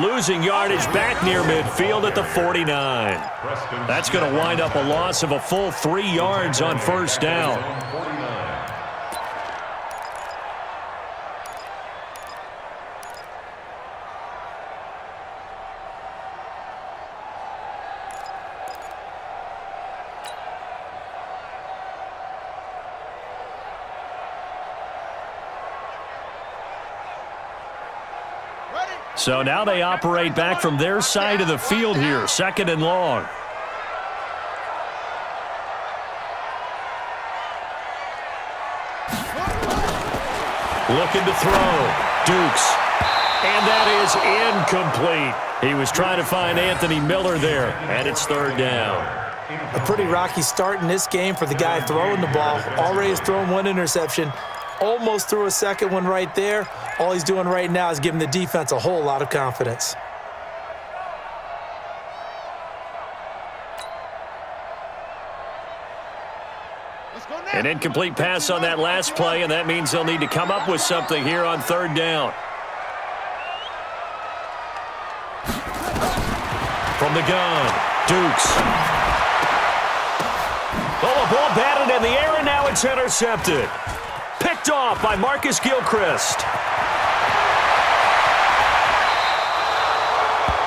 losing yardage back near midfield at the 49. That's going to wind up a loss of a full 3 yards on first down. So now they operate back from their side of the field here, 2nd and long. Looking to throw. Dukes. And that is incomplete. He was trying to find Anthony Miller there, and it's 3rd down. A pretty rocky start in this game for the guy throwing the ball. Already has thrown 1 interception. Almost threw a 2nd one right there. All he's doing right now is giving the defense a whole lot of confidence. An incomplete pass on that last play, and that means they'll need to come up with something here on 3rd down. From the gun, Dukes. Oh, a ball batted in the air, and now it's intercepted. Picked off by Marcus Gilchrist.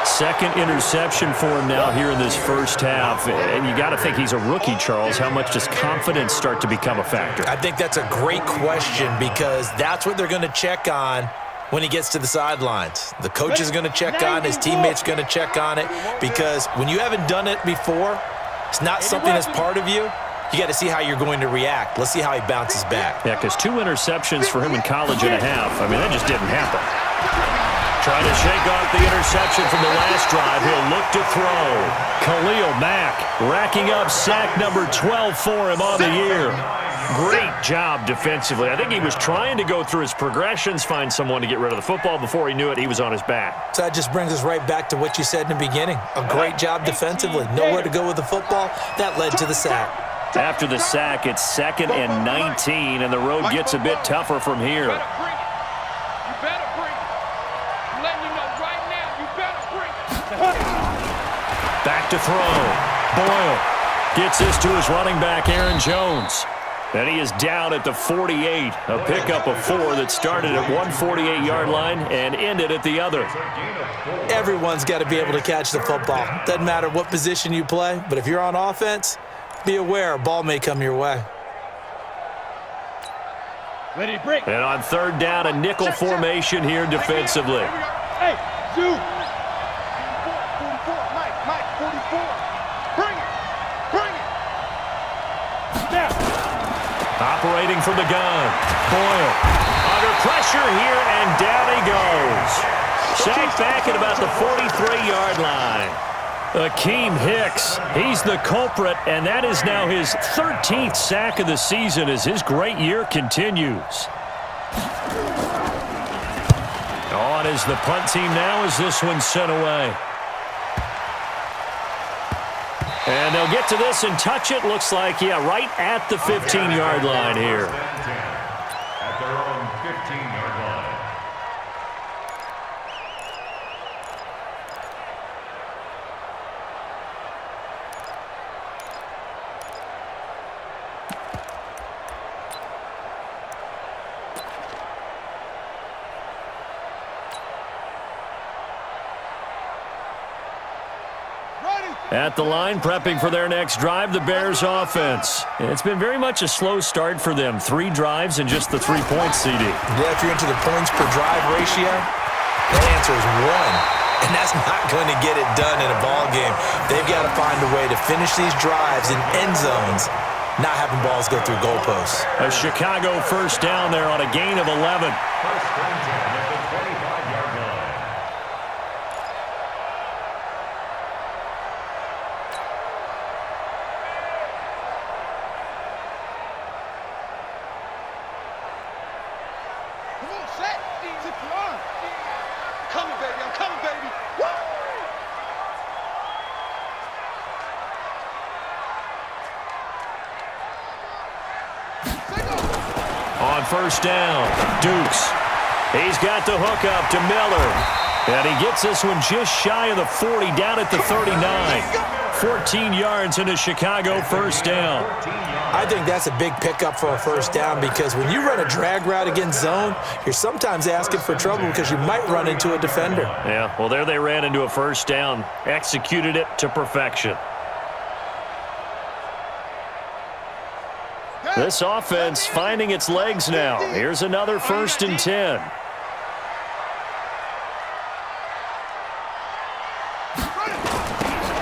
2nd interception for him now here in this first half. And you got to think he's a rookie, Charles. How much does confidence start to become a factor? I think that's a great question because that's what they're going to check on when he gets to the sidelines. The coach is going to check on, his teammates going to check on it, because when you haven't done it before, it's not something that's part of you. You got to see how you're going to react. Let's see how he bounces back. Yeah, because 2 interceptions for him in college and a half. I mean, that just didn't happen. Trying to shake off the interception from the last drive. He'll look to throw. Khalil Mack racking up sack number 12 for him on the year. Great job defensively. I think he was trying to go through his progressions, find someone to get rid of the football. Before he knew it, he was on his back. So that just brings us right back to what you said in the beginning. A great job defensively. Nowhere to go with the football. That led to the sack. After the sack, it's 2nd and 19, and the road gets a bit tougher from here. Back to throw. Boyle gets this to his running back, Aaron Jones. And he is down at the 48. A pickup of 4 that started at one 48-yard line and ended at the other. Everyone's got to be able to catch the football. Doesn't matter what position you play, but if you're on offense, be aware a ball may come your way. Ready to break. And on 3rd down, a nickel formation here defensively. Hey, Zoo. 44, Mike, 44. Bring it. Snap. Operating from the gun. Boyle under pressure here, and down he goes. Sacked back at about the 43-yard line. Akeem Hicks, he's the culprit, and that is now his 13th sack of the season as his great year continues. On is the punt team now as this one's sent away. And they'll get to this and touch it. Looks like, yeah, right at the 15-yard line here. At their own 15-yard line. At the line, prepping for their next drive, the Bears offense. It's been very much a slow start for them. 3 drives and just the 3 points, CD. Yeah, if you're into the points per drive ratio, the answer is 1. And that's not going to get it done in a ball game. They've got to find a way to finish these drives in end zones, not having balls go through goalposts. A Chicago first down there on a gain of 11. First and 10 at the 25-yard line. On first down, Dukes. He's got the hookup to Miller. And he gets this one just shy of the 40, down at the 39. 14 yards into Chicago, first down. I think that's a big pickup for a first down because when you run a drag route against zone, you're sometimes asking for trouble because you might run into a defender. Yeah, well, there they ran into a first down. Executed it to perfection. This offense finding its legs now. Here's another 1st and 10.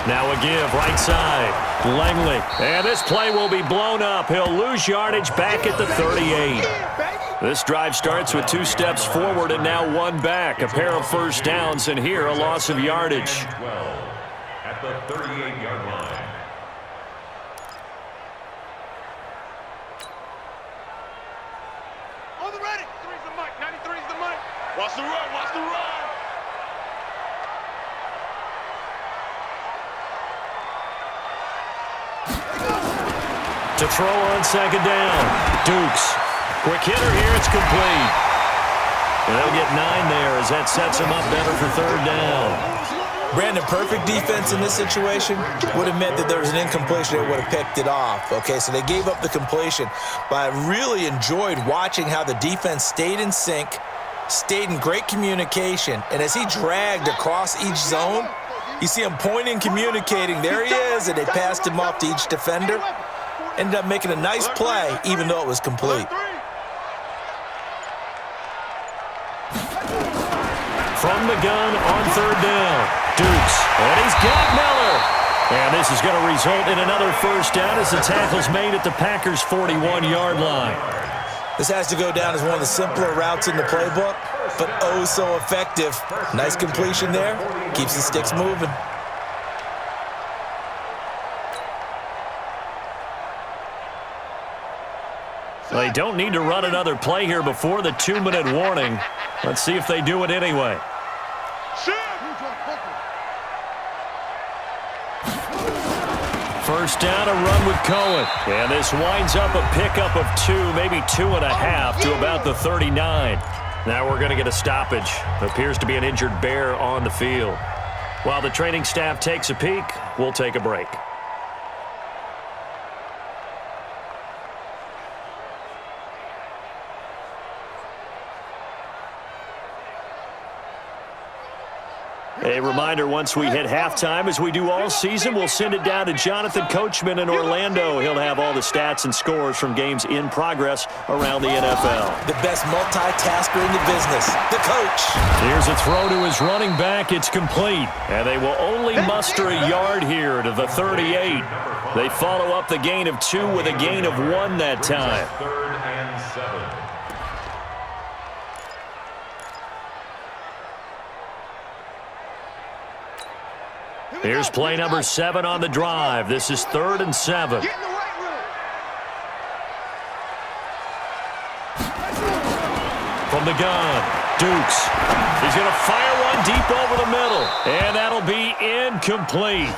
Now a give, right side. Langley. And this play will be blown up. He'll lose yardage back at the 38. This drive starts with 2 steps forward and now 1 back. A pair of first downs, and here a loss of yardage. At the 38-yard line. On the ready. 3's the mic. 93's the mic. Watch the run. Watch the run. To throw on 2nd down. Dukes. Quick hitter here. It's complete. They'll get 9 there as that sets them up better for 3rd down. Brandon, perfect defense in this situation would have meant that there was an incompletion. They would have picked it off. Okay, so they gave up the completion. But I really enjoyed watching how the defense stayed in sync, stayed in great communication, and as he dragged across each zone, you see him pointing, communicating. There he is, and they passed him off to each defender. Ended up making a nice play, even though it was complete. From the gun on 3rd down. Dukes. And he's got Miller. And this is going to result in another first down as the tackle's made at the Packers' 41-yard line. This has to go down as one of the simpler routes in the playbook, but oh so effective. Nice completion there. Keeps the sticks moving. They don't need to run another play here before the 2-minute warning. Let's see if they do it anyway. First down, a run with Cohen. And this winds up a pickup of 2, maybe 2.5 to about the 39. Now we're going to get a stoppage. Appears to be an injured Bear on the field. While the training staff takes a peek, we'll take a break. A reminder, once we hit halftime, as we do all season, we'll send it down to Jonathan Coachman in Orlando. He'll have all the stats and scores from games in progress around the NFL. The best multitasker in the business, the coach. Here's a throw to his running back. It's complete. And they will only muster a yard here to the 38. They follow up the gain of 2 with a gain of 1 that time. 3rd and 7. Here's play number 7 on the drive. This is 3rd and 7. From the gun, Dukes. He's going to fire one deep over the middle, and that'll be incomplete.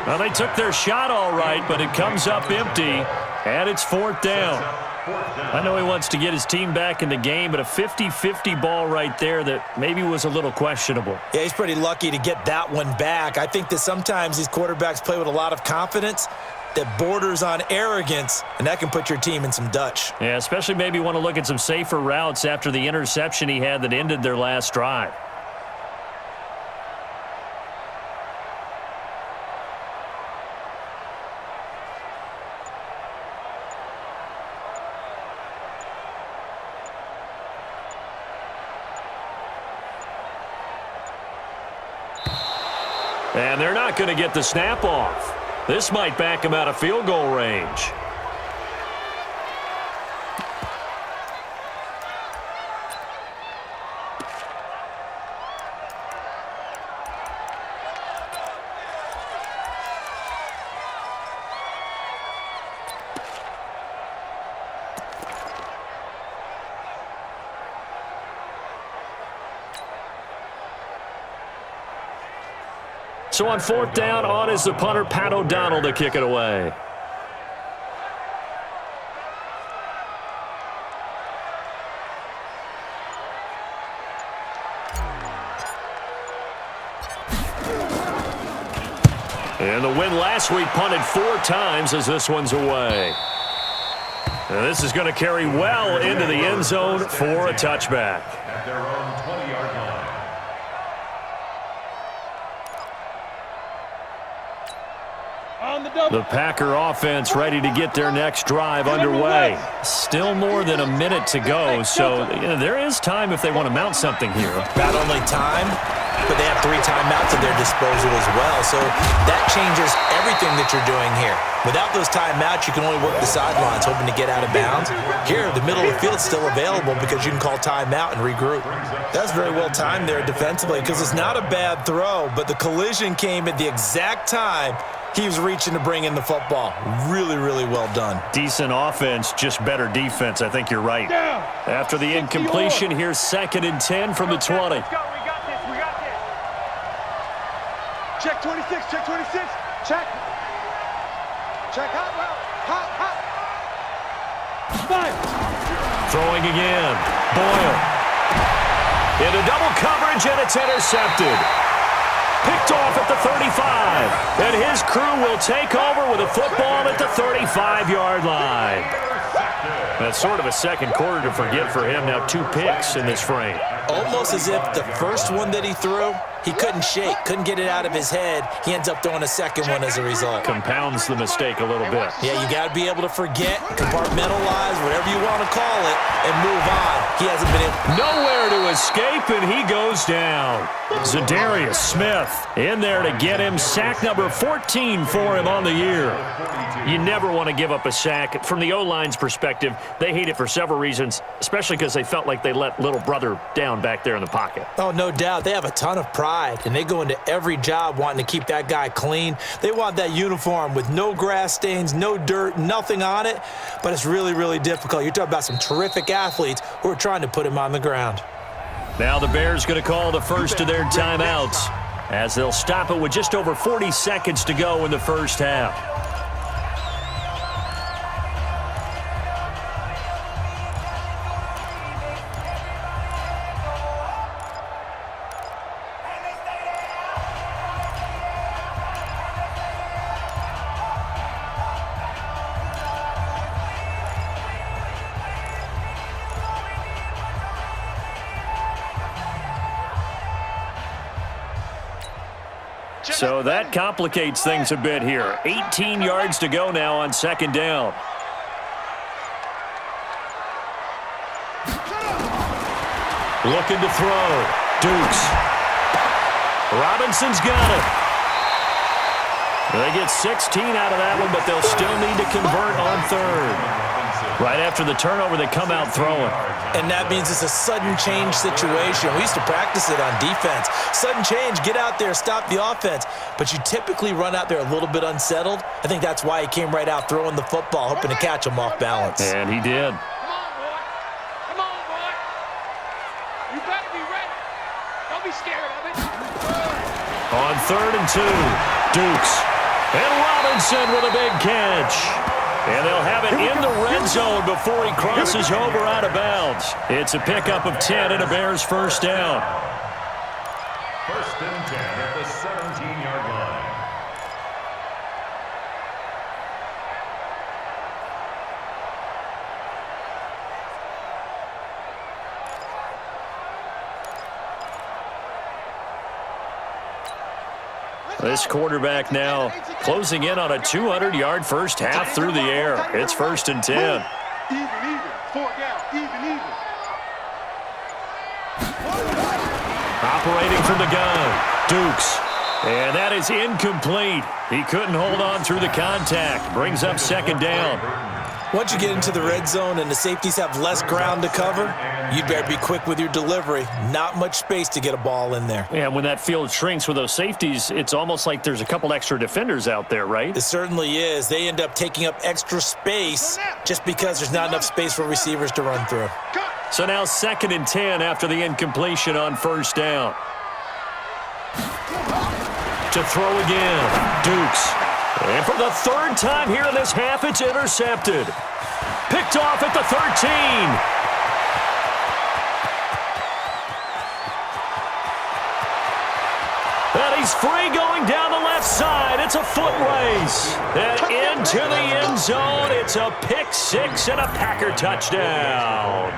Well, they took their shot all right, but it comes up empty, and it's 4th down. I know he wants to get his team back in the game, but a 50-50 ball right there that maybe was a little questionable. Yeah, he's pretty lucky to get that one back. I think that sometimes these quarterbacks play with a lot of confidence that borders on arrogance, and that can put your team in some Dutch. Yeah, especially maybe want to look at some safer routes after the interception he had that ended their last drive. And they're not going to get the snap off. This might back him out of field goal range. So on 4th down, on is the punter, Pat O'Donnell, to kick it away. And the win last week punted 4 times as this one's away. And this is going to carry well into the end zone for a touchback. At their own 20-yard line. The Packer offense ready to get their next drive underway. Still more than a minute to go, so there is time if they want to mount something here. Not only time, but they have 3 timeouts at their disposal as well, so that changes everything that you're doing here. Without those timeouts, you can only work the sidelines, hoping to get out of bounds. Here, the middle of the field's still available because you can call timeout and regroup. That's very well timed there defensively because it's not a bad throw, but the collision came at the exact time he was reaching to bring in the football. Really, really well done. Decent offense, just better defense. I think you're right. After the incompletion, here's 2nd and 10 from the 20. Let's go. We got this. We got this. Check 26. Check 26. Check. Check hot route. Hot. Five. Throwing again. Boyle. Into double coverage, and it's intercepted. Picked off at the 35. And his crew will take over with a football at the 35-yard line. That's sort of a second quarter to forget for him. Now 2 picks in this frame. Almost as if the first one that he threw, he couldn't shake, couldn't get it out of his head. He ends up throwing a second one as a result. Compounds the mistake a little bit. Yeah, you got to be able to forget, compartmentalize, whatever you want to call it, and move on. He hasn't been able. Nowhere to escape, and he goes down. Zadarius Smith in there to get him. Sack number 14 for him on the year. You never want to give up a sack. From the O-line's perspective, they hate it for several reasons, especially because they felt like they let little brother down back there in the pocket. Oh, no doubt. They have a ton of pride, and they go into every job wanting to keep that guy clean. They want that uniform with no grass stains, no dirt, nothing on it, but it's really, really difficult. You're talking about some terrific athletes who are trying to put him on the ground. Now the Bears going to call the first of their timeouts as they'll stop it with just over 40 seconds to go in the first half. So that complicates things a bit here. 18 yards to go now on 2nd down. Looking to throw. Dukes. Robinson's got it. They get 16 out of that one, but they'll still need to convert on 3rd. Right after the turnover, they come out throwing. And that means it's a sudden change situation. We used to practice it on defense. Sudden change, get out there, stop the offense. But you typically run out there a little bit unsettled. I think that's why he came right out throwing the football, hoping to catch him off balance. And he did. Come on, boy. You better be ready. Don't be scared of it. On 3rd and 2, Dukes. And Robinson with a big catch. And they'll have it in the red zone before he crosses over out of bounds. It's a pickup of 10 and a Bears first down. 1st and 10 at the 17-yard line. This quarterback now closing in on a 200-yard first half through the air. It's 1st and 10. Even. 4 down. Even. Operating from the gun, Dukes. And that is incomplete. He couldn't hold on through the contact. Brings up 2nd down. Once you get into the red zone and the safeties have less ground to cover, you'd better be quick with your delivery. Not much space to get a ball in there. And when that field shrinks with those safeties, it's almost like there's a couple extra defenders out there, right? It certainly is. They end up taking up extra space just because there's not enough space for receivers to run through. So now 2nd and 10 after the incompletion on 1st down. To throw again, Dukes. And for the 3rd time here in this half, it's intercepted. Picked off at the 13. And he's free going down the left side. It's a foot race. And into the end zone. It's a pick six and a Packer touchdown.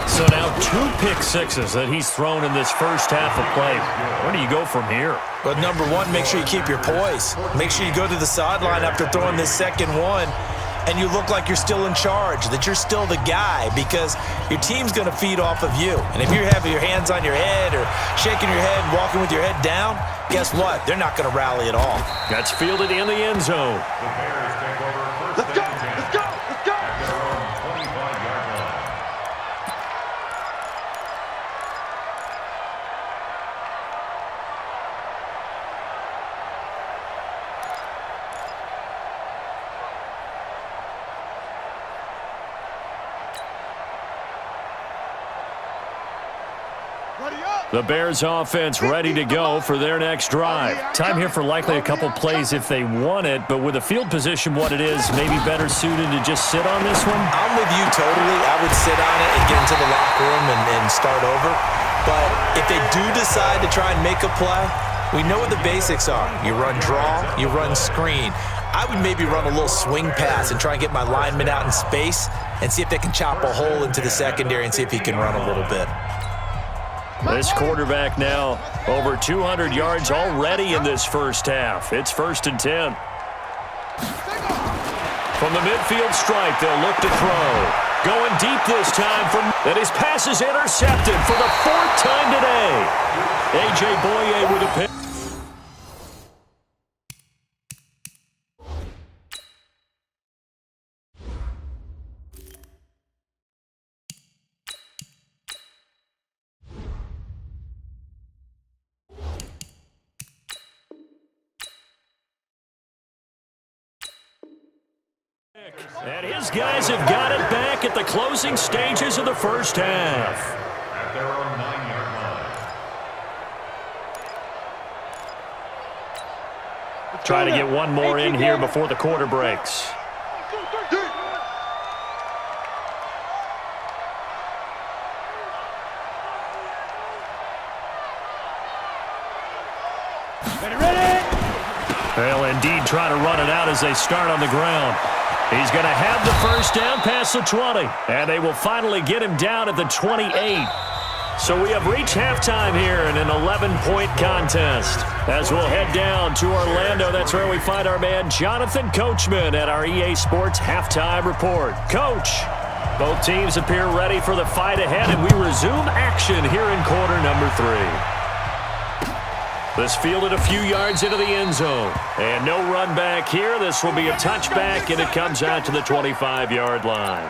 So now 2 pick sixes that he's thrown in this first half of play. Where do you go from here? But number one, make sure you keep your poise. Make sure you go to the sideline after throwing this second one, and you look like you're still in charge, that you're still the guy, because your team's going to feed off of you. And if you're having your hands on your head or shaking your head, walking with your head down, guess what? They're not going to rally at all. That's fielded in the end zone. The Bears take over first Let's go! and 10. Let's go! Let's go! At their own 25-yard line. The Bears offense ready to go for their next drive. Time here for likely a couple plays if they want it, but with the field position what it is, maybe better suited to just sit on this one? I'm with you totally. I would sit on it and get into the locker room and start over. But if they do decide to try and make a play, we know what the basics are. You run draw, you run screen. I would maybe run a little swing pass and try and get my lineman out in space and see if they can chop a hole into the secondary and see if he can run a little bit. This quarterback now over 200 yards already in this first half. It's 1st and 10. From the midfield stripe, they'll look to throw. Going deep this time, and his pass is intercepted for the 4th time today. A.J. Boye with a pick. And his guys have got it back at the closing stages of the first half. At their own 9-yard line. Try to get one more in here before the quarter breaks. They'll indeed try to run it out as they start on the ground. He's going to have the first down past the 20, and they will finally get him down at the 28. So we have reached halftime here in an 11-point contest. As we'll head down to Orlando, that's where we find our man Jonathan Coachman at our EA Sports Halftime Report. Coach, both teams appear ready for the fight ahead, and we resume action here in quarter number 3. This fielded a few yards into the end zone. And no run back here. This will be a touchback, and it comes out to the 25-yard line.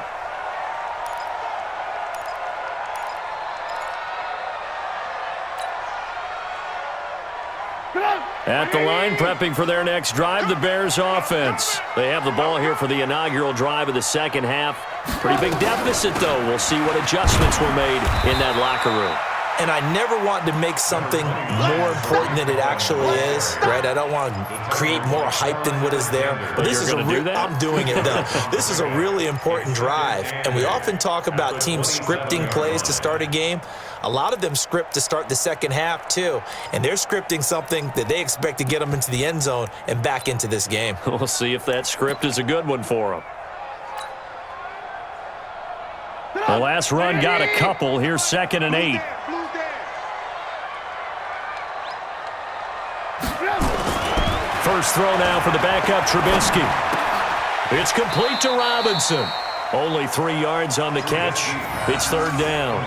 At the line, prepping for their next drive, the Bears offense. They have the ball here for the inaugural drive of the second half. Pretty big deficit, though. We'll see what adjustments were made in that locker room. And I never want to make something more important than it actually is, right? I don't want to create more hype than what is there. But this is I'm doing it, though. This is a really important drive. And we often talk about teams scripting plays to start a game. A lot of them script to start the second half, too. And they're scripting something that they expect to get them into the end zone and back into this game. We'll see if that script is a good one for them. The last run got a couple. Here's 2nd and 8. First throw now for the backup, Trubisky. It's complete to Robinson. Only 3 yards on the catch. It's 3rd down.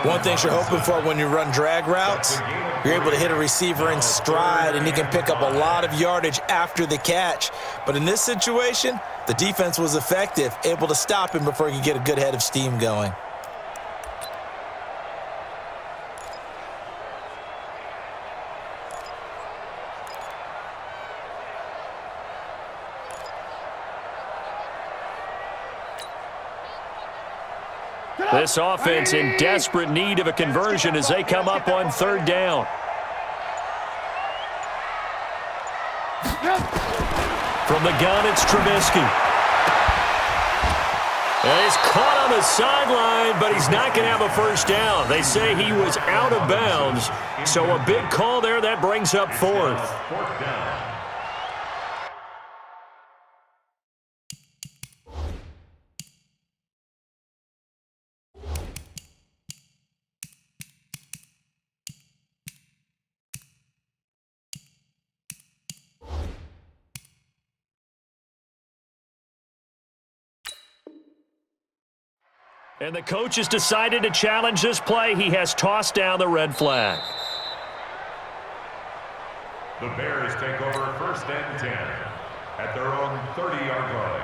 One thing you're hoping for when you run drag routes, you're able to hit a receiver in stride, and he can pick up a lot of yardage after the catch. But in this situation, the defense was effective, able to stop him before he could get a good head of steam going. This offense in desperate need of a conversion as they come up on 3rd down. From the gun, it's Trubisky. And he's caught on the sideline, but he's not going to have a first down. They say he was out of bounds, so a big call there. That brings up fourth. Fourth down. And the coach has decided to challenge this play. He has tossed down the red flag. The Bears take over first and 10 at their own 30-yard line.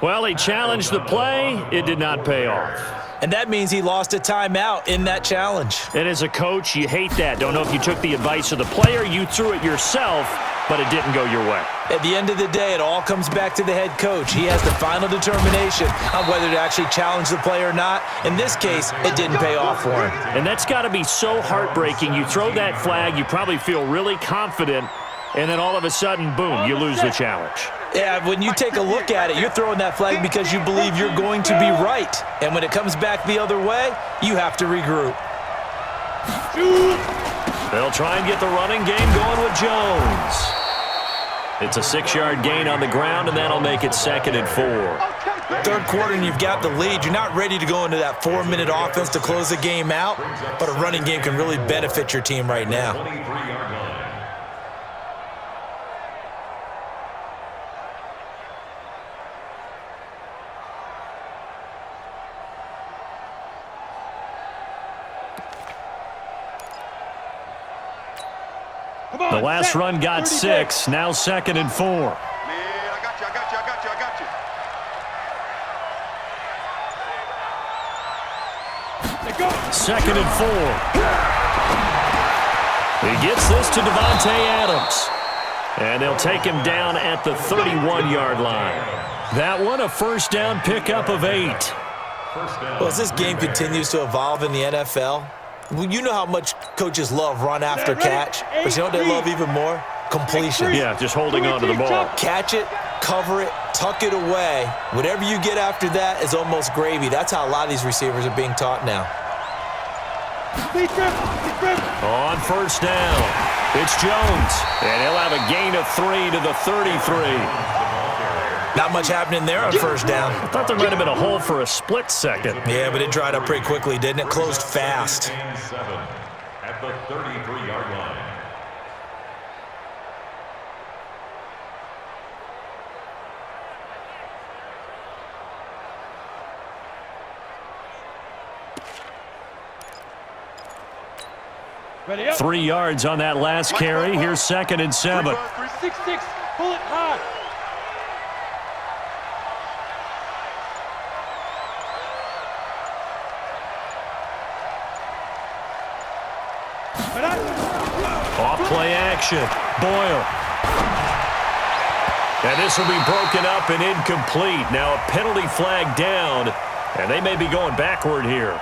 Well, he challenged the play. It did not pay off. And that means he lost a timeout in that challenge. And as a coach, you hate that. Don't know if you took the advice of the player, you threw it yourself, but it didn't go your way. At the end of the day, it all comes back to the head coach. He has the final determination on whether to actually challenge the play or not. In this case, it didn't pay off for him. And that's got to be so heartbreaking. You throw that flag, you probably feel really confident, and then all of a sudden, boom, you lose the challenge. Yeah, when you take a look at it, you're throwing that flag because you believe you're going to be right. And when it comes back the other way, you have to regroup. They'll try and get the running game going with Jones. It's a 6-yard gain on the ground, and that'll make it 2nd and 4. Third quarter, and you've got the lead. You're not ready to go into that 4-minute offense to close the game out, but a running game can really benefit your team right now. 23-yard line. The last run got 6, now 2nd and 4. Man, I got you. 2nd and 4. He gets this to Devontae Adams. And they'll take him down at the 31-yard line. That one, a first down pickup of 8. Well, as this game continues to evolve in the NFL, you know how much coaches love run after catch, but you know what they love even more? Completion. Yeah, just holding on to the ball. Catch it, cover it, tuck it away. Whatever you get after that is almost gravy. That's how a lot of these receivers are being taught now. On first down, it's Jones, and he'll have a gain of 3 to the 33. Not much happening there on first down. I thought there might have been a hole for a split second. Yeah, but it dried up pretty quickly, didn't it? Closed fast. And 7 at the 33-yard line. Ready up. 3 yards on that last carry. Here's 2nd and 7. 6-6. Pull it hard. Off play action. Boyle. And this will be broken up and incomplete. Now a penalty flag down, and they may be going backward here.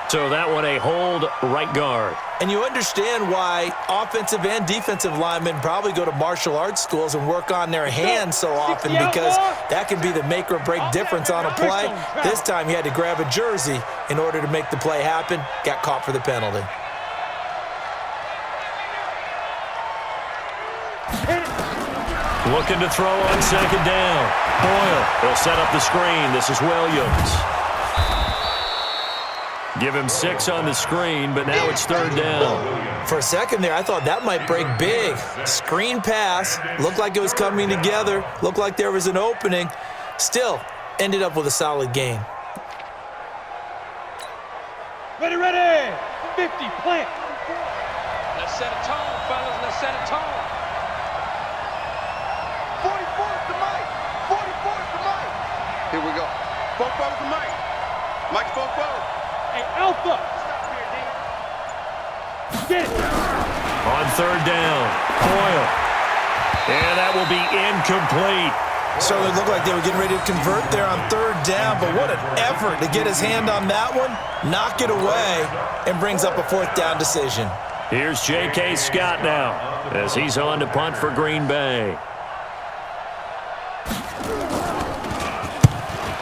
So that one a hold right guard. And you understand why offensive and defensive linemen probably go to martial arts schools and work on their hands so often, because that can be the make or break difference on a play. This time he had to grab a jersey in order to make the play happen. Got caught for the penalty. Looking to throw on 2nd down. Boyle. He'll set up the screen. This is Williams. Give him 6 on the screen, but now it's 3rd down. For a second there, I thought that might break big. Screen pass. Looked like it was coming together. Looked like there was an opening. Still, ended up with a solid gain. Ready. 50, plant. Let's set a tone, fellas. Let's set a tone. 44th to Mike. 44th to Mike. Here we go. 44th to Mike. Mike 44th. Hey, Alpha. Get it. On 3rd down, Boyle. And that will be incomplete. So it looked like they were getting ready to convert there on 3rd down, but what an effort to get his hand on that one, knock it away, and brings up a 4th down decision. Here's J.K. Scott now as he's on to punt for Green Bay.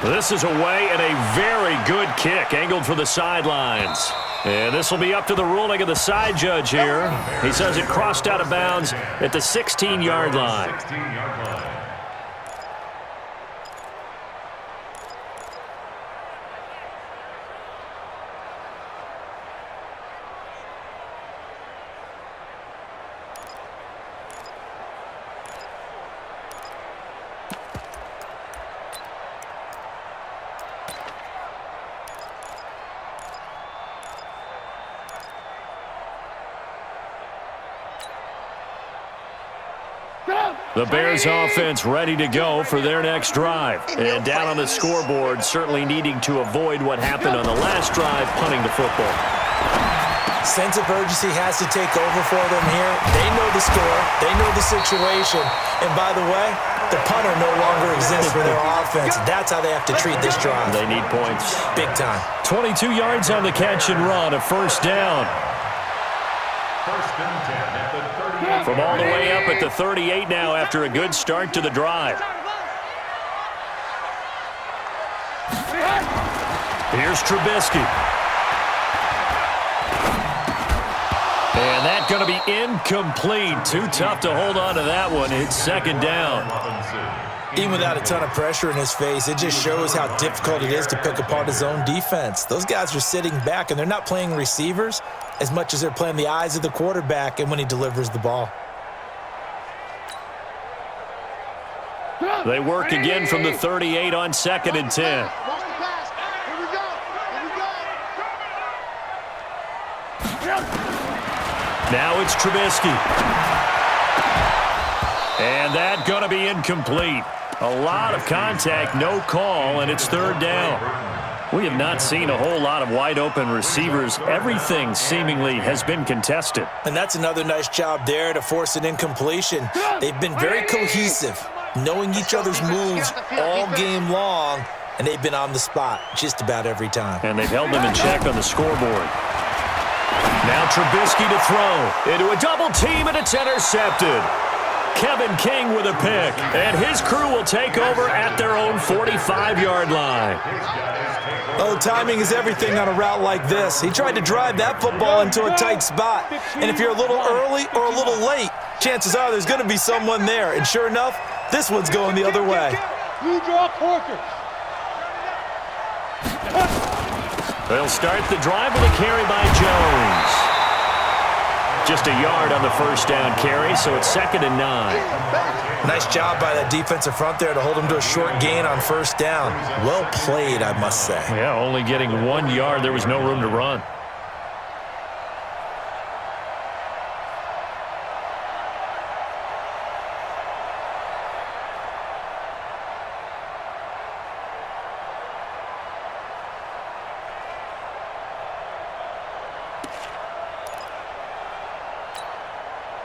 This is away and a very good kick angled for the sidelines. And this will be up to the ruling of the side judge here. He says it crossed out of bounds at the 16-yard line. 16-yard line. The Bears offense ready to go for their next drive. And down on the scoreboard, certainly needing to avoid what happened on the last drive, punting the football. Sense of urgency has to take over for them here. They know the score. They know the situation. And by the way, the punter no longer exists for their offense. That's how they have to treat this drive. They need points. Big time. 22 yards on the catch and run, a first down. First and 10 at the 38. From all the way up at the 38 now after a good start to the drive. Here's Trubisky. And that's going to be incomplete. Too tough to hold on to that one. It's second down. Even without a ton of pressure in his face, it just shows how difficult it is to pick apart his own defense. Those guys are sitting back, and they're not playing receivers as much as they're playing the eyes of the quarterback and when he delivers the ball. They work again from the 38 on second and 10. Now it's Trubisky. And that's going to be incomplete. A lot of contact, no call, and it's third down. We have not seen a whole lot of wide-open receivers. Everything seemingly has been contested. And that's another nice job there to force an incompletion. They've been very cohesive, knowing each other's moves all game long, and they've been on the spot just about every time. And they've held them in check on the scoreboard. Now Trubisky to throw. Into a double team, and it's intercepted. Kevin King with a pick, and his crew will take over at their own 45-yard line. Oh, timing is everything on a route like this. He tried to drive that football into a tight spot, and if you're a little early or a little late, chances are there's going to be someone there, and sure enough, this one's going the other way. You draw Corker. They'll start the drive with a carry by Jones. Just a yard on the first down carry, so it's second and 9. Nice job by that defensive front there to hold him to a short gain on first down. Well played, I must say. Yeah, only getting 1 yard. There was no room to run.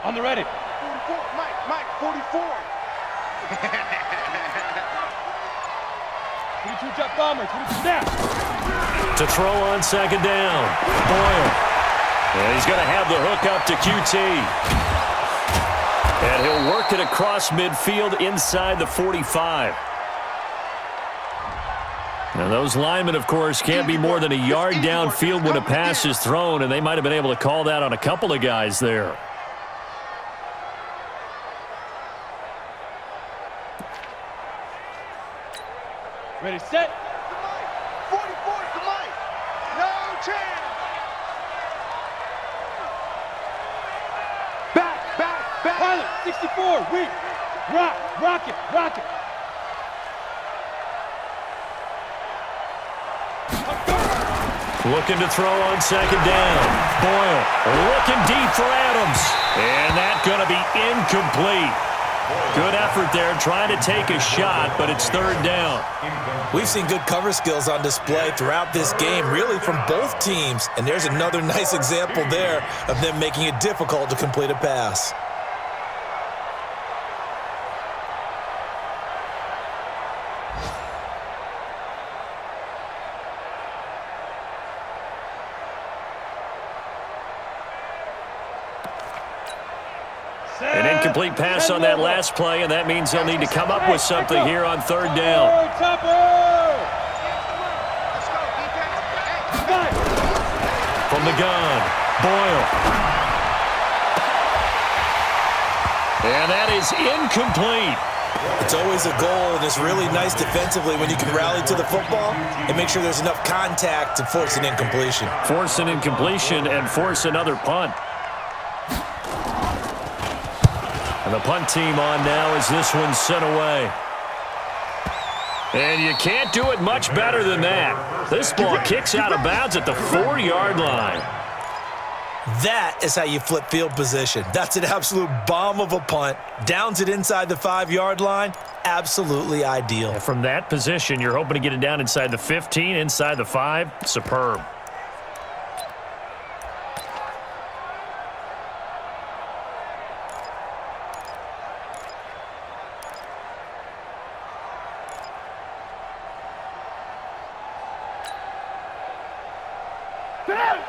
On the ready. 44, Mike, 44. 22 jump bomber, 22 snap. To throw on second down. Boyle. And he's going to have the hook up to QT. And he'll work it across midfield inside the 45. Now those linemen, of course, can't be more than a yard downfield when a pass is thrown, and they might have been able to call that on a couple of guys there. Ready, set. 44 to Mike. No chance. Back. Pilot, 64, weak. Rock it. Looking to throw on second down. Boyle looking deep for Adams. And that's going to be incomplete. Good effort there trying to take a shot, but it's third down. We've seen good cover skills on display throughout this game, really from both teams. And there's another nice example there of them making it difficult to complete a pass. An incomplete pass on that last play, and that means they'll need to come up with something here on third down. Topper! the gun. Boyle. And that is incomplete. It's always a goal, and it's really nice defensively when you can rally to the football and make sure there's enough contact to force an incompletion. Force an incompletion and force another punt. And the punt team on now as this one's sent away. And you can't do it much better than that. This ball kicks out of bounds at the 4-yard line. That is how you flip field position. That's an absolute bomb of a punt. Downs it inside the 5-yard line. Absolutely ideal. And from that position, you're hoping to get it down inside the 15, inside the 5. Superb.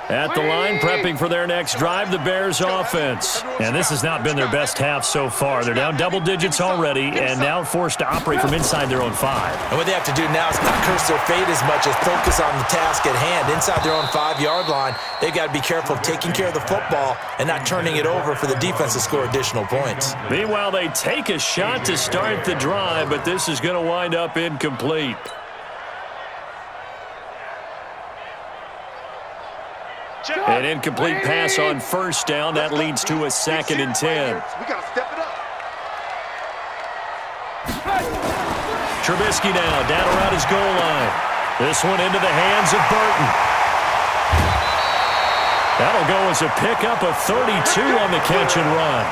At the line, prepping for their next drive, the Bears offense. And this has not been their best half so far. They're down double digits already and now forced to operate from inside their own 5. And what they have to do now is not curse their fate as much as focus on the task at hand. Inside their own 5-yard line, they've got to be careful of taking care of the football and not turning it over for the defense to score additional points. Meanwhile, they take a shot to start the drive, but this is going to wind up incomplete. An incomplete pass on first down. That leads to a 2nd and 10. We got to step it up. Trubisky now down around his goal line. This one into the hands of Burton. That'll go as a pickup of 32 on the catch and run.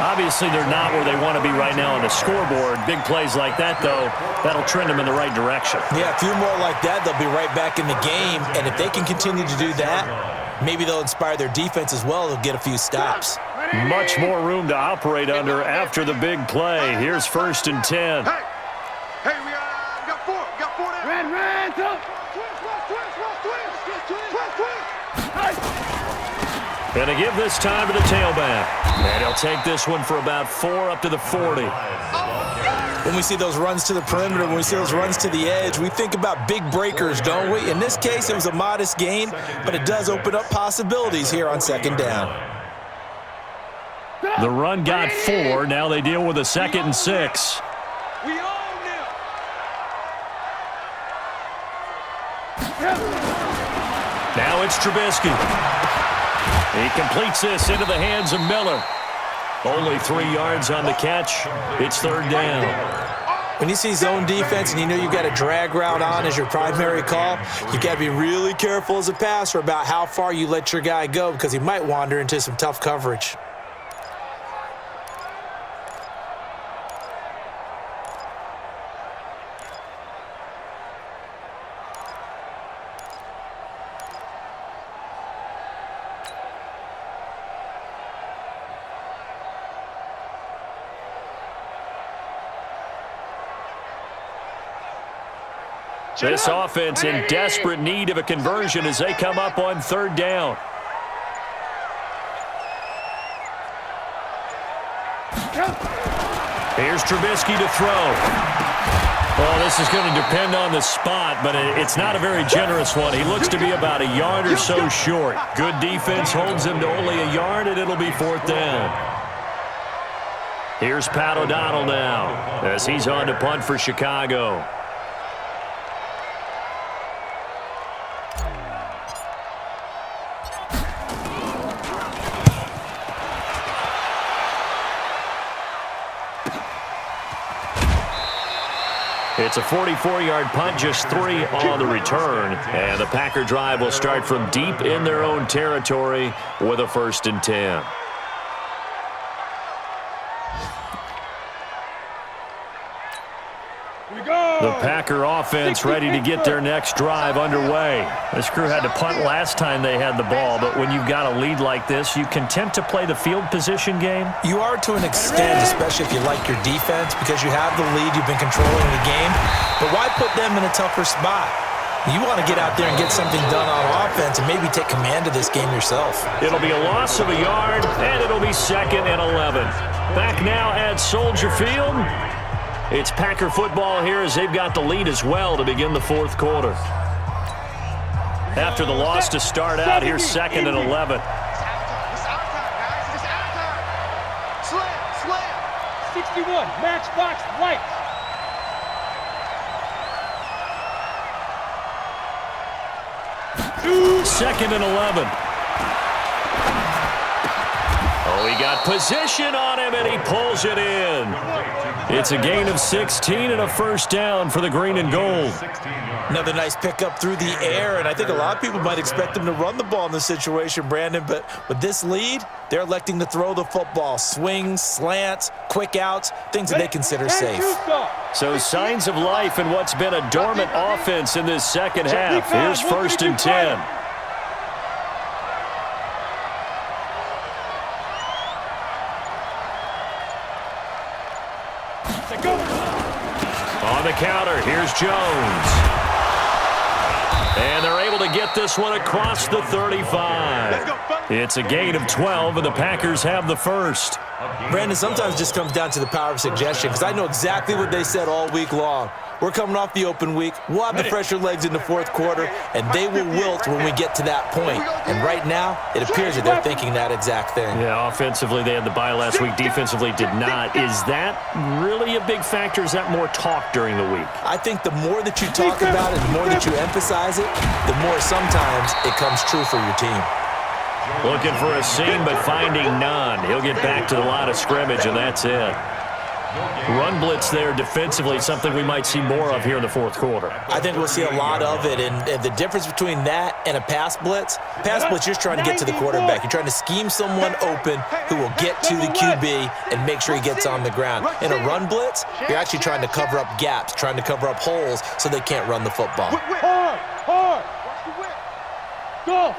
Obviously, they're not where they want to be right now on the scoreboard. Big plays like that, though, that'll trend them in the right direction. Yeah, a few more like that, they'll be right back in the game. And if they can continue to do that, maybe they'll inspire their defense as well. They'll get a few stops. Much more room to operate under after the big play. Here's 1st and 10. Hey, we got 4. We got 4 there. Ran, twist. Gonna give this time to the tailback. And he'll take this one for about 4 up to the 40. When we see those runs to the perimeter, when we see those runs to the edge, we think about big breakers, don't we? In this case, it was a modest gain, but it does open up possibilities here on 2nd down. The run got 4. Now they deal with a 2nd and 6. We own them. Now it's Trubisky. He completes this into the hands of Miller. Only 3 yards on the catch. It's 3rd down. When you see zone defense and you know you've got a drag route on as your primary call, you've got to be really careful as a passer about how far you let your guy go because he might wander into some tough coverage. This offense in desperate need of a conversion as they come up on 3rd down. Here's Trubisky to throw. Well, this is going to depend on the spot, but it's not a very generous one. He looks to be about a yard or so short. Good defense holds him to only a yard, and it'll be 4th down. Here's Pat O'Donnell now as he's on to punt for Chicago. It's a 44-yard punt, just 3 on the return. And the Packer drive will start from deep in their own territory with a 1st and 10. The Packer offense ready to get their next drive underway. This crew had to punt last time they had the ball, but when you've got a lead like this, you content to play the field position game? You are to an extent, especially if you like your defense, because you have the lead, you've been controlling the game. But why put them in a tougher spot? You want to get out there and get something done on offense and maybe take command of this game yourself. It'll be a loss of a yard, and it'll be 2nd and 11. Back now at Soldier Field. It's Packer football here as they've got the lead as well to begin the 4th quarter. after the loss to start out. Here's 2nd and 11. It's our time, guys. It's our time. Slam. 61, matchbox lights. Second and 11. Oh, he got position on him, and he pulls it in. It's a gain of 16 and a first down for the green and gold. Another nice pickup through the air, and I think a lot of people might expect them to run the ball in this situation, Brandon, but with this lead, they're electing to throw the football. Swings, slants, quick outs, things that they consider safe. So signs of life in what's been a dormant offense in this second half. Here's 1st and 10. On the counter, here's Jones. And they're able to get this one across the 35. It's a gain of 12, and the Packers have the first. Brandon, sometimes it just comes down to the power of suggestion, because I know exactly what they said all week long. We're coming off the open week. We'll have the fresher legs in the fourth quarter, and they will wilt when we get to that point. And right now, it appears that they're thinking that exact thing. Yeah, offensively, they had the bye last week. Defensively, did not. Is that really a big factor? Is that more talk during the week? I think the more that you talk about it, the more that you emphasize it, the more sometimes it comes true for your team. Looking for a seam, but finding none. He'll get back to the line of scrimmage, and that's it. Run blitz there defensively, something we might see more of here in the fourth quarter. I think we'll see a lot of it, and the difference between that and a pass blitz, you're just trying to get to the quarterback. You're trying to scheme someone open who will get to the QB and make sure he gets on the ground. In a run blitz, you're actually trying to cover up gaps, trying to cover up holes so they can't run the football. Hard. Go.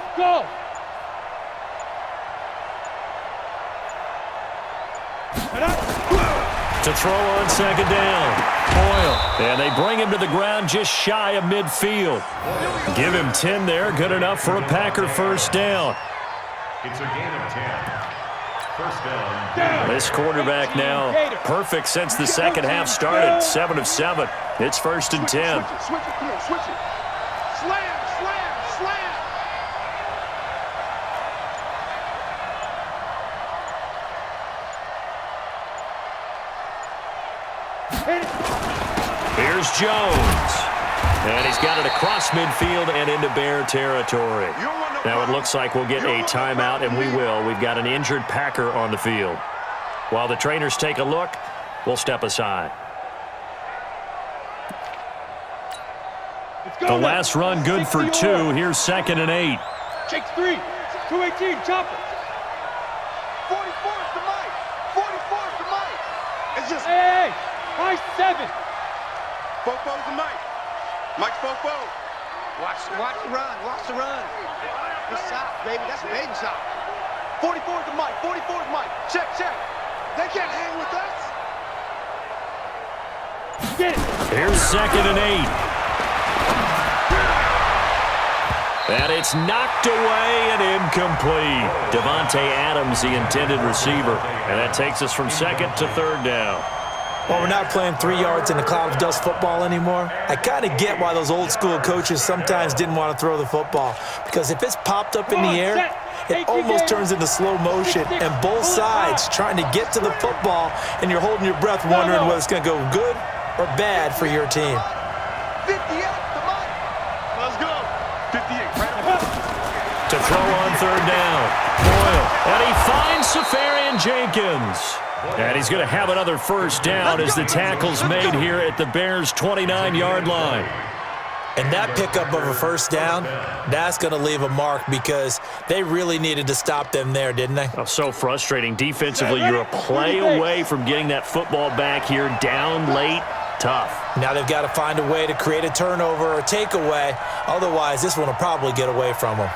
To throw on second down. Boyle. And they bring him to the ground just shy of midfield. Give him 10 there. Good enough for a Packer first down. It's a gain of 10. First down. This quarterback now perfect since the second half started. 7 of 7. It's 1st and 10. Switch it. Come on, switch it. Slam. Here's Jones. And he's got it across midfield and into Bear territory. Now it looks like we'll get a timeout, and we will. We've got an injured Packer on the field. While the trainers take a look, we'll step aside. The last run good for 2. Here's 2nd and 8. Shakes 3. 218, chopper. 44 is the mic. 44 is the mic. It's just... Hey. High 7. Fofo's the mic. Mike's Fofo. Watch the run. Good shot, baby. That's a baby shot. 44 is the mic. 44 is Mike. Check. They can't hang with us. Get it. Here's 2nd and 8. And it's knocked away and incomplete. Devontae Adams, the intended receiver. And that takes us from 2nd to 3rd down. Well, we're not playing 3 yards in a cloud of dust football anymore. I kind of get why those old school coaches sometimes didn't want to throw the football. Because if it's popped up in the air, it almost turns into slow motion. And both sides trying to get to the football, and you're holding your breath wondering whether it's going to go good or bad for your team. 58, the mic. Let's go. 58, right up. To throw on 3rd down. Boyle. And he finds Safarian Jenkins. And he's going to have another first down as the tackle's made here at the Bears' 29-yard line. And that pickup of a first down, that's going to leave a mark because they really needed to stop them there, didn't they? Oh, so frustrating. Defensively, you're a play away from getting that football back here down late. Tough. Now they've got to find a way to create a turnover or a takeaway. Otherwise, this one will probably get away from them.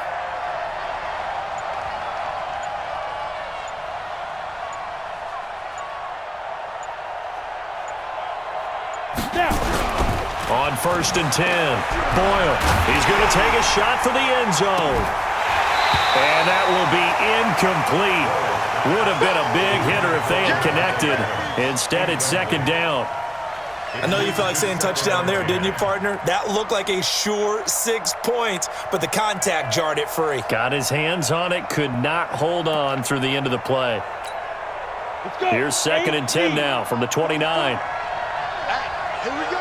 On 1st and 10, Boyle. He's going to take a shot for the end zone. And that will be incomplete. Would have been a big hitter if they had connected. Instead, it's 2nd down. I know you felt like saying touchdown there, didn't you, partner? That looked like a sure 6 points, but the contact jarred it free. Got his hands on it, could not hold on through the end of the play. Here's 2nd and 10 now from the 29. Here we go.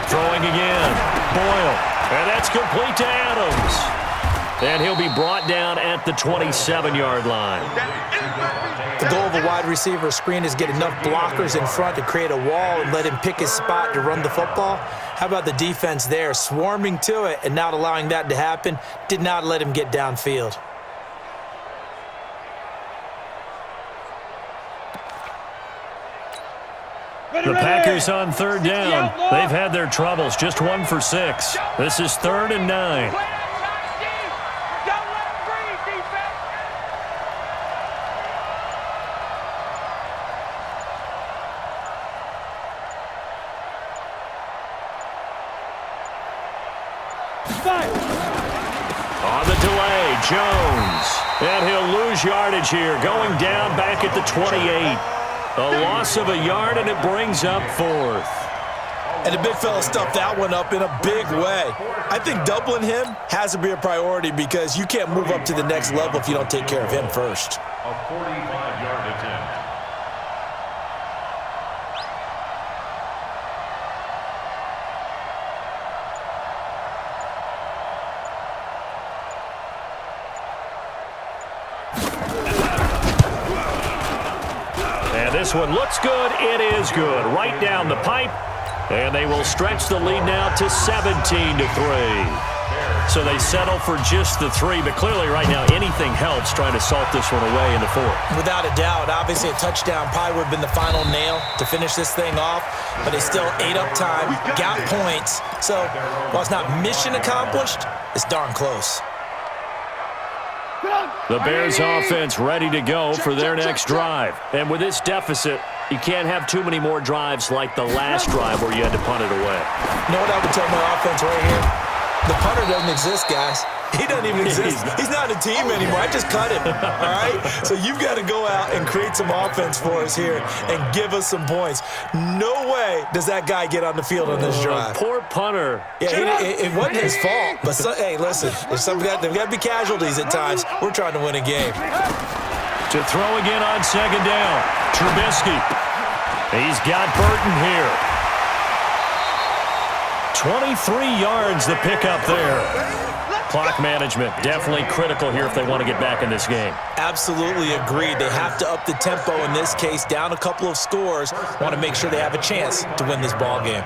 Throwing again. Boyle. And that's complete to Adams. And he'll be brought down at the 27-yard line. The goal of a wide receiver screen is get enough blockers in front to create a wall and let him pick his spot to run the football. How about the defense there, swarming to it and not allowing that to happen? Did not let him get downfield. The Packers on 3rd down. They've had their troubles, just 1 for 6. This is 3rd and 9. On the delay, Jones. And he'll lose yardage here, going down back at the 28. A loss of a yard, and it brings up 4th. And the big fella stuffed that one up in a big way. I think doubling him has to be a priority because you can't move up to the next level if you don't take care of him first. A 45-yard attempt. This one looks good. It is good. Right down the pipe. And they will stretch the lead now to 17-3. So they settle for just the 3. But clearly right now anything helps trying to salt this one away in the 4th. Without a doubt. Obviously a touchdown probably would have been the final nail to finish this thing off. But they still ate up time, got points. So while it's not mission accomplished, it's darn close. The Bears offense ready to go for their next drive. And with this deficit, you can't have too many more drives like the last drive where you had to punt it away. You know what I would tell my offense right here? The punter doesn't exist, guys. He doesn't even exist. He's not a team anymore. I just cut him, all right? So you've got to go out and create some offense for us here and give us some points. No way does that guy get on the field on this drive. Poor punter. Yeah, it wasn't his fault. But, hey, listen, there's got to be casualties at times. We're trying to win a game. To throw again on 2nd down. Trubisky. He's got Burton here. 23 yards the pickup there. Clock management definitely critical here if they want to get back in this game. Absolutely agreed. They have to up the tempo in this case, down a couple of scores. Want to make sure they have a chance to win this ball game.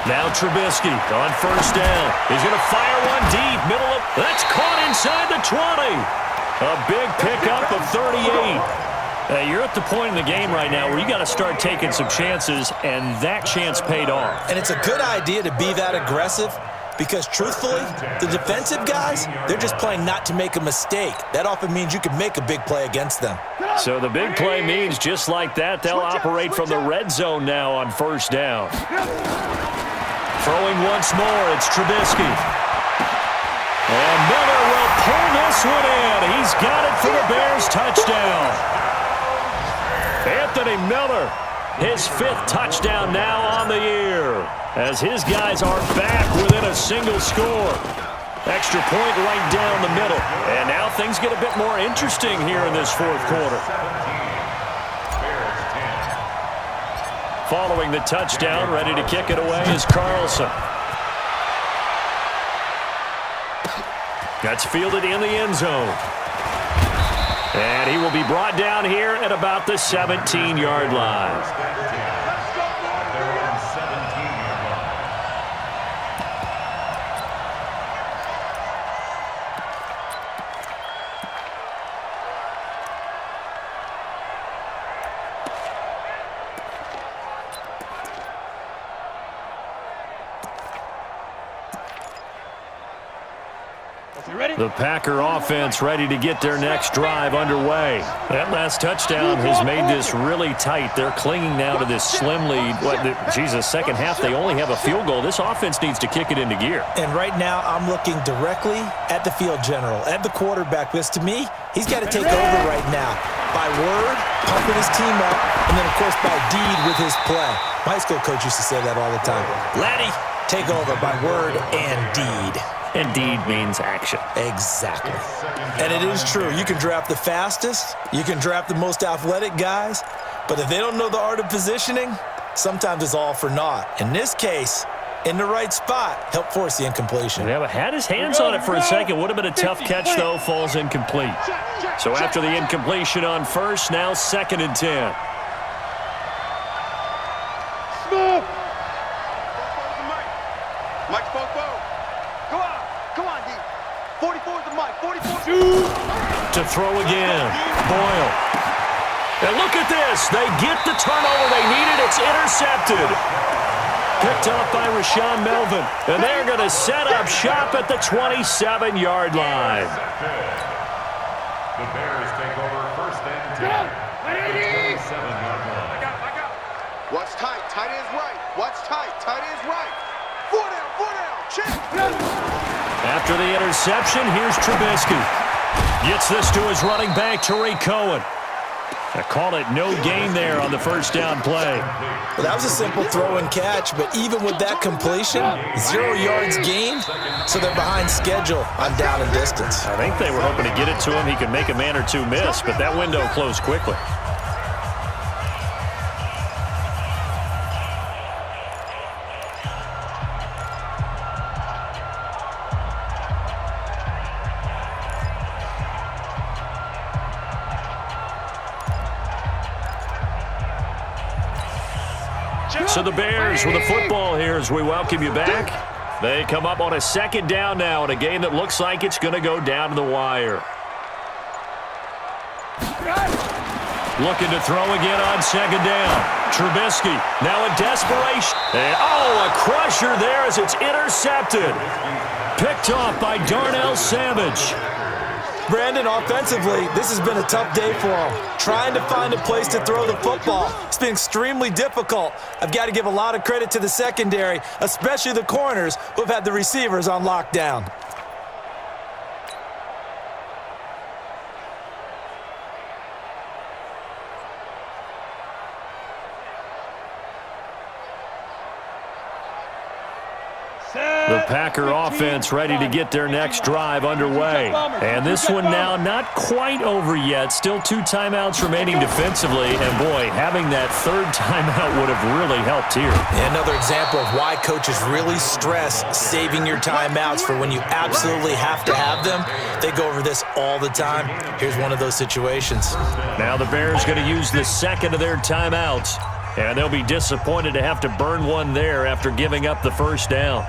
Now Trubisky on 1st down. He's going to fire one deep. Middle of... That's caught inside the 20. A big pickup of 38. You're at the point in the game right now where you got to start taking some chances, and that chance paid off. And it's a good idea to be that aggressive because, truthfully, the defensive guys, they're just playing not to make a mistake. That often means you can make a big play against them. So the big play means just like that, they'll operate from the red zone now on 1st down. Throwing once more, it's Trubisky. And Miller will pull this one in. He's got it for the Bears touchdown. Anthony Miller, his 5th touchdown now on the year, as his guys are back within a single score. Extra point right down the middle. And now things get a bit more interesting here in this 4th quarter. Following the touchdown, ready to kick it away is Carlson. That's fielded in the end zone. And he will be brought down here at about the 17-yard line. The Packer offense ready to get their next drive underway. That last touchdown has made this really tight. They're clinging now to this slim lead. Second half, they only have a field goal. This offense needs to kick it into gear. And right now, I'm looking directly at the field general, at the quarterback, because to me, he's got to take over right now. By word, pumping his team up, and then, of course, by deed with his play. My high school coach used to say that all the time. Laddie, take over by word and deed. And deed means action. Exactly. And it is true. You can draft the fastest. You can draft the most athletic guys. But if they don't know the art of positioning, sometimes it's all for naught. In this case, in the right spot, help force the incompletion. Yeah, but had his hands on it for a second. Would have been a tough catch, though. Falls incomplete. So after the incompletion on first, now 2nd and 10. Mike's both. Come on, D. 44 is the Mike. 44. To throw again. Boyle. And look at this. They get the turnover they needed. It's intercepted. Picked off by Rashawn Melvin. And they're going to set up shop at the 27-yard line. The Bears take over 1st and 10 at the 27-yard line. Watch tight. Tight is right. Watch tight. Tight is right. 4 down. Check. After the interception, here's Trubisky. Gets this to his running back, Tariq Cohen. I call it no gain there on the first down play. Well, that was a simple throw and catch, but even with that completion, 0 yards gained, so they're behind schedule on down and distance. I think they were hoping to get it to him. He could make a man or two miss, but that window closed quickly. So the Bears with the football here as we welcome you back. They come up on a 2nd down now in a game that looks like it's going to go down to the wire. Looking to throw again on 2nd down. Trubisky now in desperation. And, a crusher there as it's intercepted. Picked off by Darnell Savage. Brandon, offensively, this has been a tough day for him. Trying to find a place to throw the football. It's been extremely difficult. I've got to give a lot of credit to the secondary, especially the corners who have had the receivers on lockdown. The Packer offense ready to get their next drive underway. And this one now not quite over yet. Still 2 timeouts remaining defensively. And, boy, having that 3rd timeout would have really helped here. Another example of why coaches really stress saving your timeouts for when you absolutely have to have them. They go over this all the time. Here's one of those situations. Now the Bears going to use the 2nd of their timeouts. And they'll be disappointed to have to burn one there after giving up the 1st down.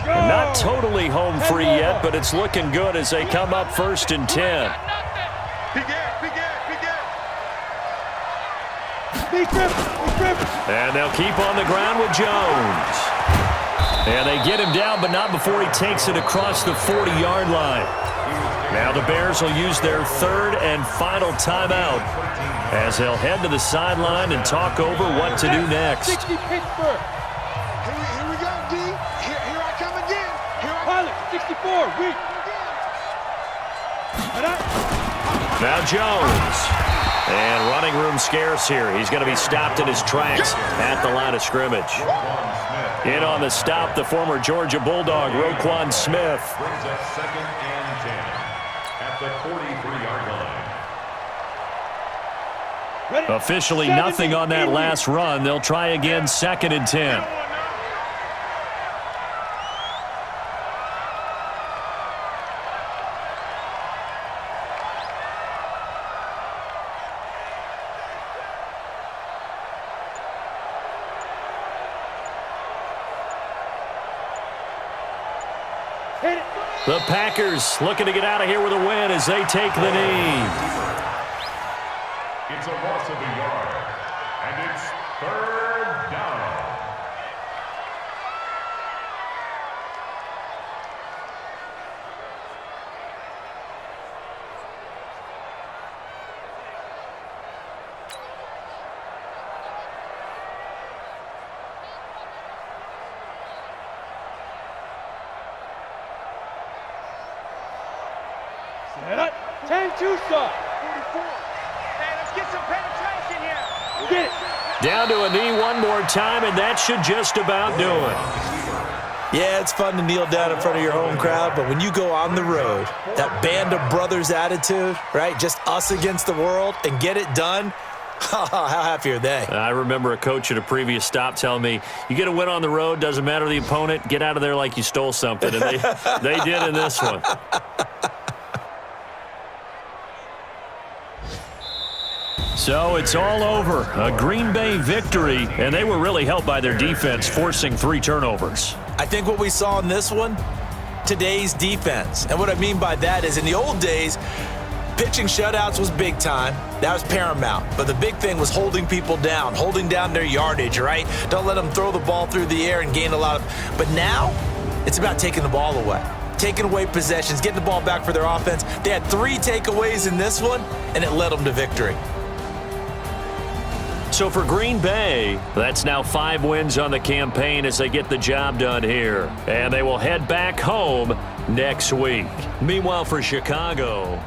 Not totally home free yet, but it's looking good as they come up 1st and 10. And they'll keep on the ground with Jones. And they get him down, but not before he takes it across the 40-yard line. Now the Bears will use their 3rd and final timeout as they'll head to the sideline and talk over what to do next. 60 Pittsburgh. Here we go, D. Here I come again. Pilot, 64, weak. Now Jones. And running room scarce here. He's going to be stopped in his tracks at the line of scrimmage. In on the stop, the former Georgia Bulldog, Roquan Smith. Brings up 2nd and 10 at the 43-yard line. Officially nothing on that last run. They'll try again 2nd and 10. The Packers looking to get out of here with a win as they take the knee. It's a loss of a yard, and it's 3rd down. 10-2, sir. 44. Hey, let's get some penetration here. Get it. Down to a knee one more time, and that should just about do it. Yeah, it's fun to kneel down in front of your home crowd, but when you go on the road, that band of brothers attitude, right, just us against the world, and get it done, how happy are they? I remember a coach at a previous stop telling me, you get a win on the road, doesn't matter the opponent, get out of there like you stole something, and they did in this one. So it's all over. A Green Bay victory, and they were really helped by their defense, forcing 3 turnovers. I think what we saw in this one, today's defense. And what I mean by that is in the old days, pitching shutouts was big time. That was paramount. But the big thing was holding people down, holding down their yardage, right? Don't let them throw the ball through the air and gain a lot of. But now, it's about taking the ball away. Taking away possessions, getting the ball back for their offense. They had 3 takeaways in this one, and it led them to victory. So for Green Bay, that's now 5 wins on the campaign as they get the job done here. And they will head back home next week. Meanwhile, for Chicago,